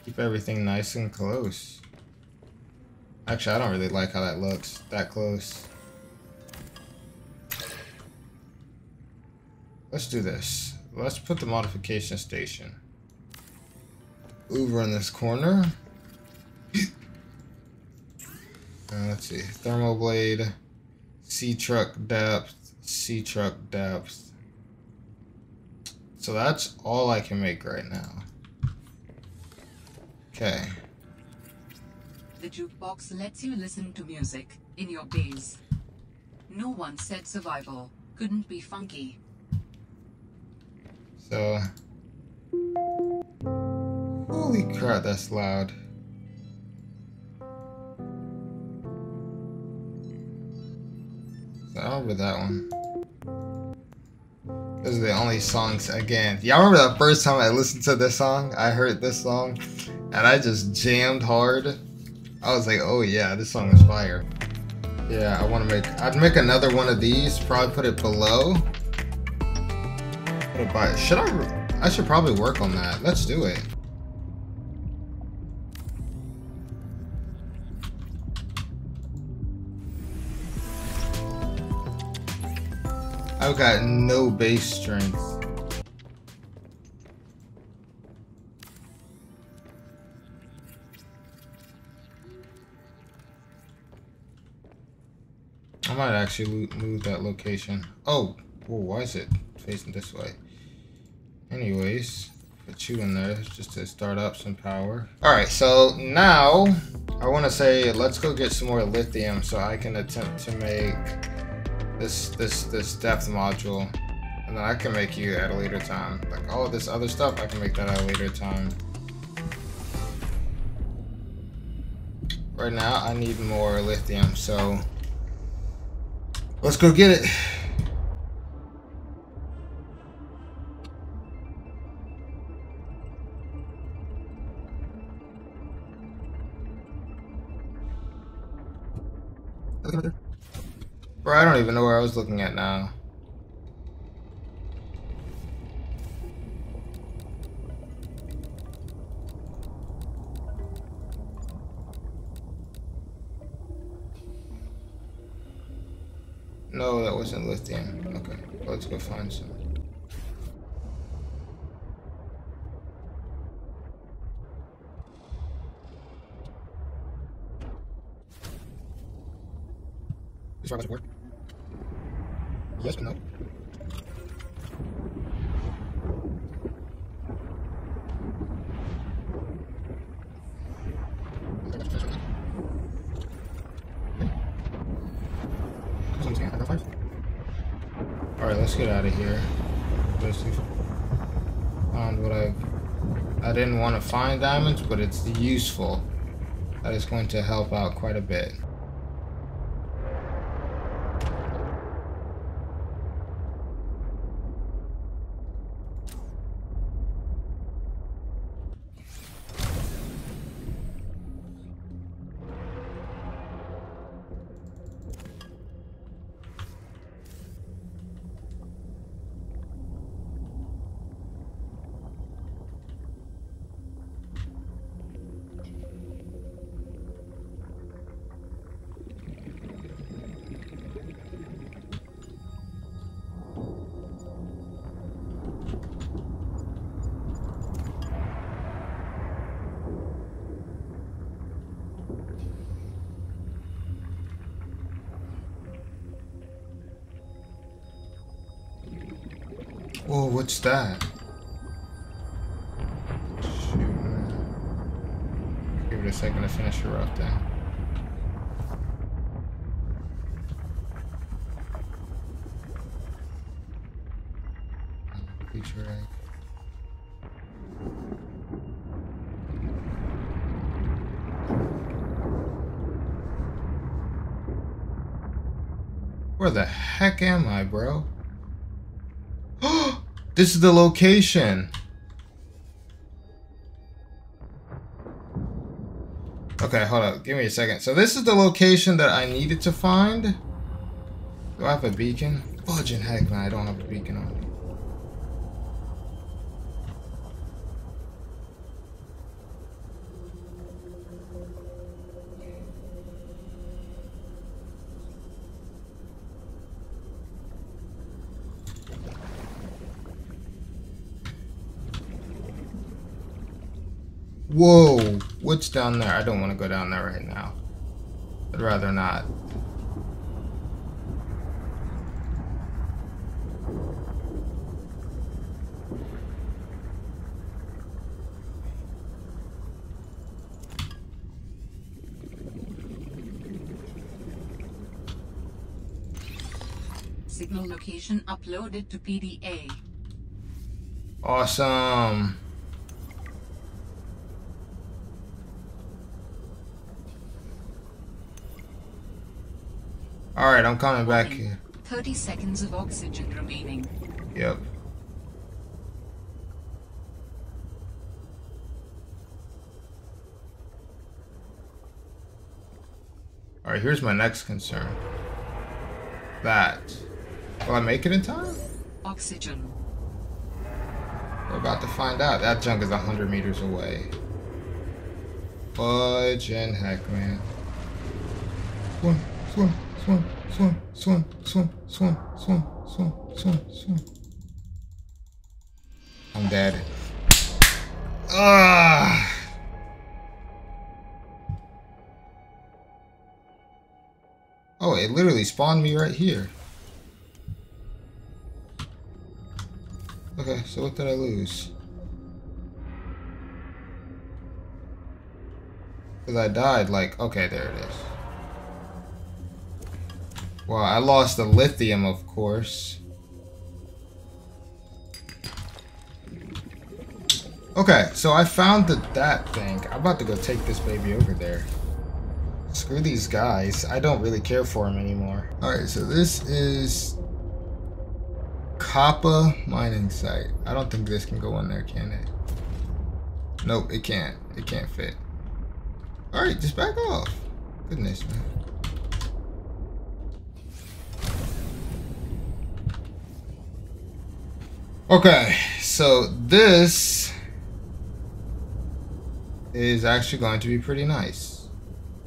Keep everything nice and close. Actually, I don't really like how that looks, that close. Let's do this. Let's put the modification station over in this corner. Let's see. Thermal blade, sea truck depth, sea truck depth. So that's all I can make right now. Okay. The jukebox lets you listen to music in your base. No one said survival couldn't be funky. So, holy crap, that's loud. So I remember that one. Those are the only songs, again. Y'all remember the first time I listened to this song? I heard this song, and I just jammed hard. I was like, oh yeah, this song is fire. Yeah, I'd make another one of these, probably put it below. Put it by, I should probably work on that. Let's do it. I've got no base strength. I might actually move that location. Oh, whoa, why is it facing this way? Anyways, put you in there just to start up some power. Alright, so now I want to say let's go get some more lithium so I can attempt to make this depth module. And then I can make you at a later time. Like all of this other stuff, I can make that at a later time. Right now, I need more lithium, so let's go get it. Bro, I don't even know where I was looking at now. No, that wasn't lithium. Okay, let's go find some. This one doesn't work. Yes, but no. Alright, let's get out of here. Basically found what I didn't want to find diamonds, but it's useful. That is going to help out quite a bit. Whoa, what's that? Shoot, man. Give it a second to finish her up then. Feature egg. Where the heck am I, bro? This is the location. Okay, hold up. Give me a second. So this is the location that I needed to find. Do I have a beacon? Fudging heck, man, I don't have a beacon on me. Whoa, what's down there? I don't want to go down there right now. I'd rather not. Signal location uploaded to PDA. Awesome. Alright, I'm coming back here. 30 seconds of oxygen remaining. Yep. Alright, here's my next concern. That. Will I make it in time? Oxygen. We're about to find out. That junk is 100 meters away. Fudge and heck, man. Swim, swim, swim, swim, swim, swim, swim, swim, swim, swim, swim. I'm dead. Ah. Oh, it literally spawned me right here. Okay, so what did I lose? Because I died, like, okay, there it is. Well, I lost the lithium, of course. Okay, so I found that thing. I'm about to go take this baby over there. Screw these guys. I don't really care for them anymore. Alright, so this is KOPPA mining site. I don't think this can go in there, can it? Nope, it can't. It can't fit. Alright, just back off. Goodness, man. Okay, so this is actually going to be pretty nice.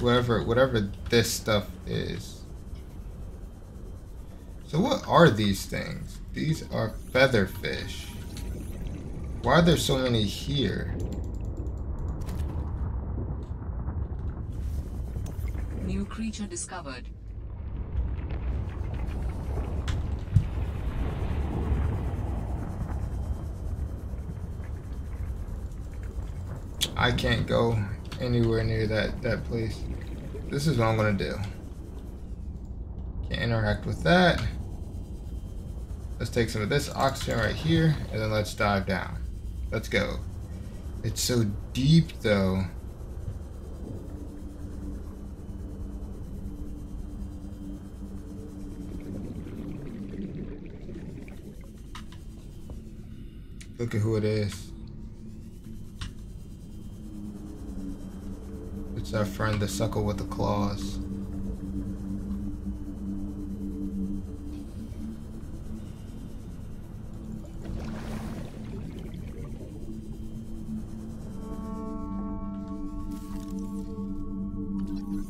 Whatever this stuff is. So what are these things? These are featherfish. Why are there so many here? New creature discovered. I can't go anywhere near that place. This is what I'm gonna do. Can't interact with that. Let's take some of this oxygen right here, and then let's dive down. Let's go. It's so deep though. Look at who it is. It's our friend, the suckle with the claws.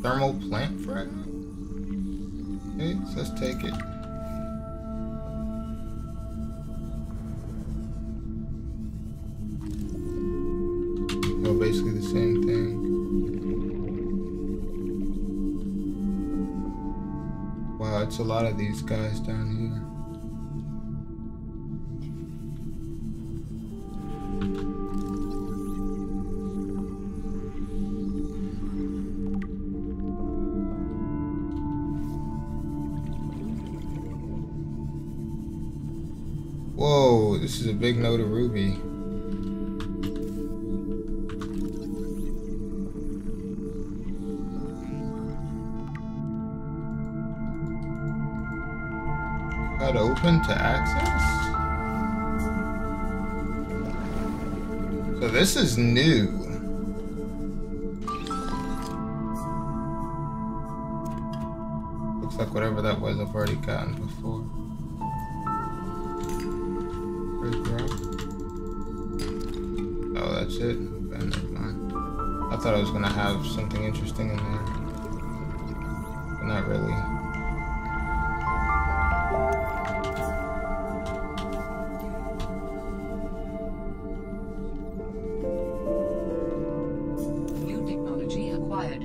Thermal plant fragment? Okay, so let's take it. Oh, basically the same thing. Wow, it's a lot of these guys down here. Whoa, this is a big node of ruby. Cut open to access? So this is new. Looks like whatever that was I've already gotten before. Oh, that's it? Okay, never mind. I thought I was gonna have something interesting in there. But not really. New technology acquired.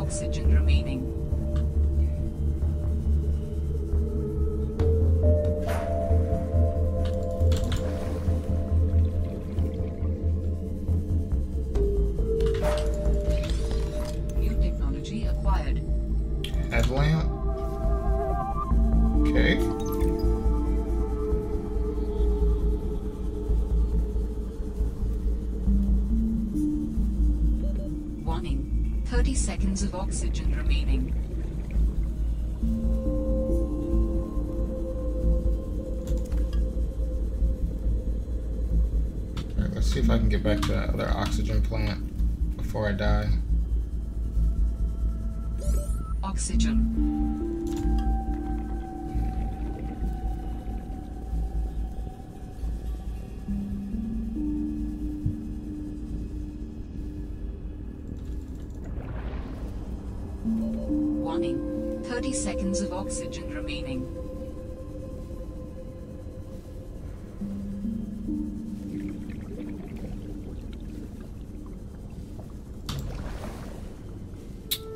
oxygen remaining. New technology acquired. Headlamp. Okay. Warning. 30 seconds of oxygen remaining. Alright, let's see if I can get back to that other oxygen plant before I die. Oxygen. Warning. 30 seconds of oxygen remaining.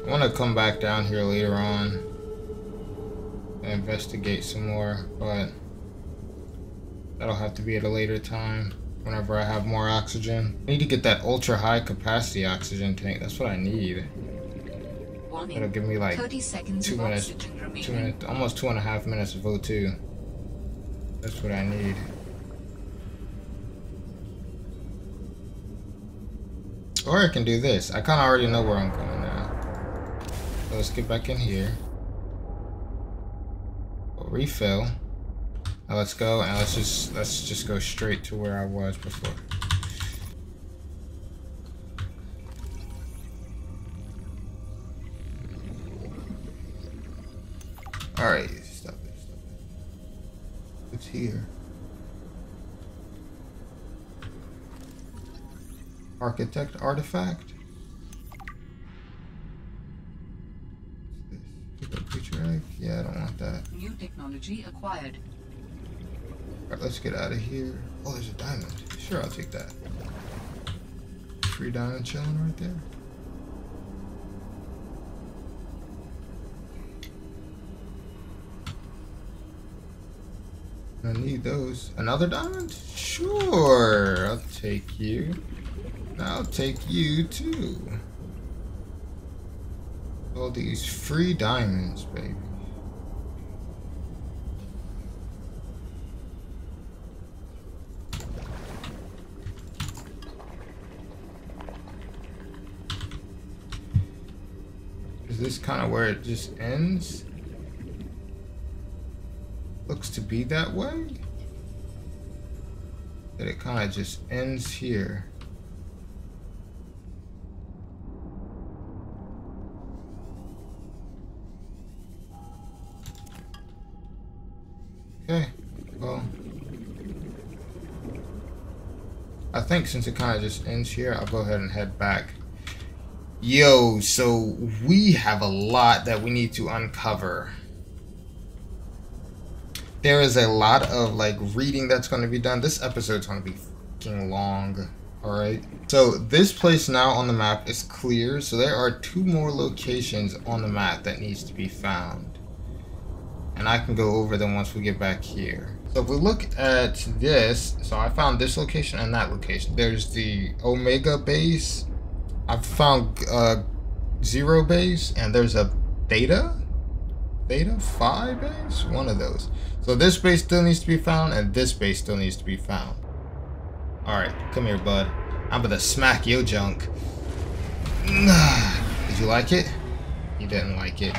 I want to come back down here later on and investigate some more, but that'll have to be at a later time whenever I have more oxygen. I need to get that ultra high capacity oxygen tank. That's what I need. It'll give me like 30 seconds 2 minutes, almost 2.5 minutes of O2. That's what I need. Or I can do this. I kind of already know where I'm going now. So let's get back in here. We'll refill. Now let's go and let's just go straight to where I was before. Alright, stop it. It's here. Architect artifact. Pick up creature egg. Yeah, I don't want that. New technology acquired. Alright, let's get out of here. Oh, there's a diamond. Sure, I'll take that. Free diamond chilling right there. I need those. Another diamond? Sure, I'll take you. I'll take you too. All these free diamonds, baby. Is this kind of where it just ends? Looks to be that way. That it kind of just ends here. Okay, well, I think since it kind of just ends here, I'll go ahead and head back. Yo, so we have a lot that we need to uncover. There is a lot of like reading that's going to be done. This episode's going to be fucking long. Alright. So this place now on the map is clear. So there are 2 more locations on the map that needs to be found. And I can go over them once we get back here. So if we look at this, so I found this location and that location. There's the Omega base. I've found 0 base, and there's a Theta Phi base, one of those. So this base still needs to be found, and this base still needs to be found. Alright, come here, bud. I'm gonna smack your junk. Did you like it? You didn't like it.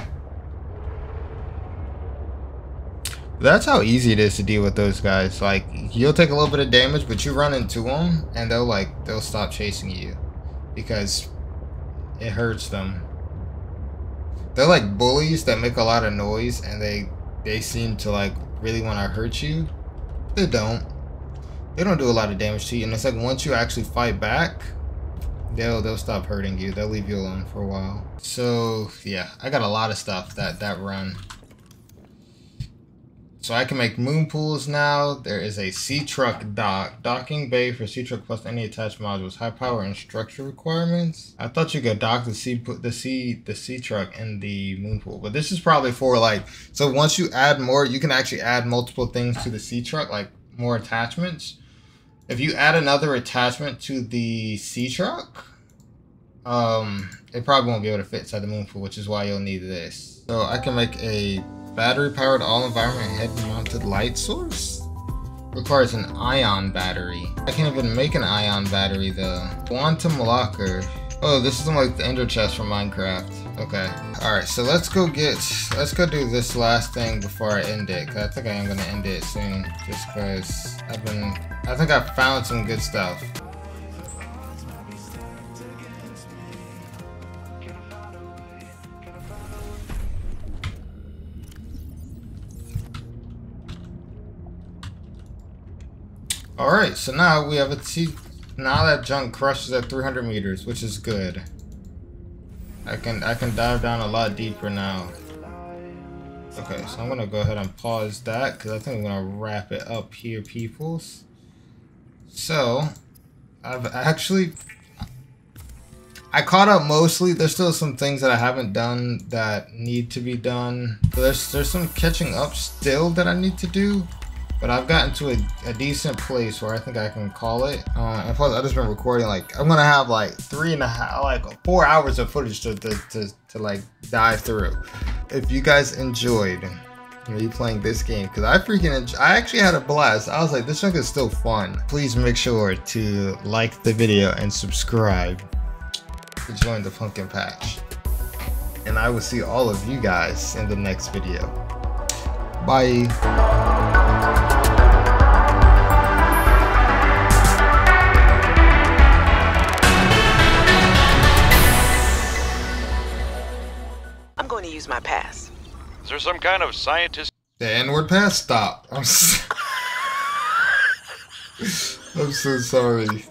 That's how easy it is to deal with those guys. Like, you'll take a little bit of damage, but you run into them, and they'll stop chasing you because it hurts them. They're like bullies that make a lot of noise, and they seem to like really want to hurt you. They don't do a lot of damage to you, and it's like once you actually fight back, they'll stop hurting you. They'll leave you alone for a while. So yeah, I got a lot of stuff that run. So I can make moon pools now. There is a sea truck docking bay for sea truck plus any attached modules. High power and structure requirements. I thought you could dock the sea truck in the moon pool, but this is probably for like, so once you add more, you can actually add multiple things to the sea truck, like more attachments. If you add another attachment to the sea truck, it probably won't be able to fit inside the moon pool, which is why you'll need this. So I can make a battery-powered all-environment head-mounted light source. Requires an ion battery. I can't even make an ion battery though. Quantum locker. Oh, this is like the ender chest from Minecraft. Okay. Alright, so let's go do this last thing before I end it. 'Cause I think I am gonna end it soon. Just because I think I've found some good stuff. Alright, so now we have now that junk crushes at 300 meters, which is good. I can dive down a lot deeper now. Okay, so I'm gonna go ahead and pause that because I think I'm gonna wrap it up here, peoples. So I caught up mostly. There's still some things that I haven't done that need to be done. There's some catching up still that I need to do. But I've gotten to a decent place where I think I can call it. And plus, I've just been recording, like, I'm gonna have like 4 hours of footage to like dive through. If you guys enjoyed me playing this game, because I actually had a blast. I was like, this junk is still fun. Please make sure to like the video and subscribe to join the pumpkin patch. And I will see all of you guys in the next video. Bye. I'm going to use my pass. Is there some kind of scientist? The N-word pass? Stop. I'm so sorry.